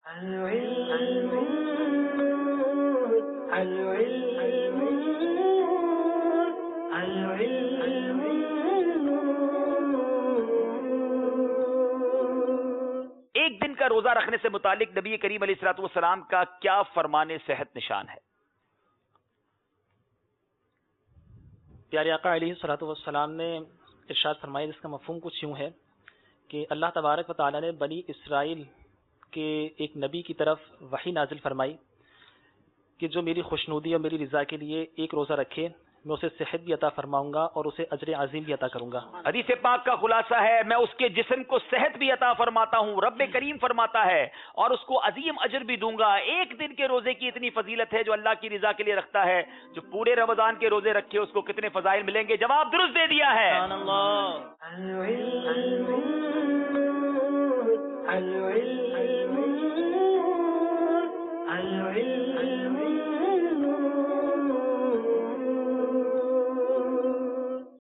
ایک دن کا روزہ رکھنے سے متعلق نبی کریم علیہ الصلوۃ والسلام کا کیا فرمان صحت نشان ہے؟ پیارے آقا علیہ الصلوۃ والسلام نے ارشاد فرمایا، جس کا مفہوم کچھ یوں ہے کہ اللہ تبارک و تعالیٰ نے بنی اسرائیل کے ایک نبی کی طرف وحی نازل فرمائی کہ جو میری خوشنودی اور میری رضا کے لیے ایک روزہ رکھے، میں اسے صحت بھی عطا فرماؤں گا اور اسے اجر عظیم بھی عطا کروں گا۔ حدیث پاک کا خلاصہ ہے، میں اس کے جسم کو صحت بھی عطا فرماتا ہوں، رب کریم فرماتا ہے، اور اس کو عظیم اجر بھی دوں گا۔ ایک دن کے روزے کی اتنی فضیلت ہے جو اللہ کی رضا کے لیے رکھتا ہے، جو پورے رمضان کے روزے رکھے اس کو کتنے فضائل ملیں گے؟ جواب درست دے دیا ہے۔ سبحان اللہ۔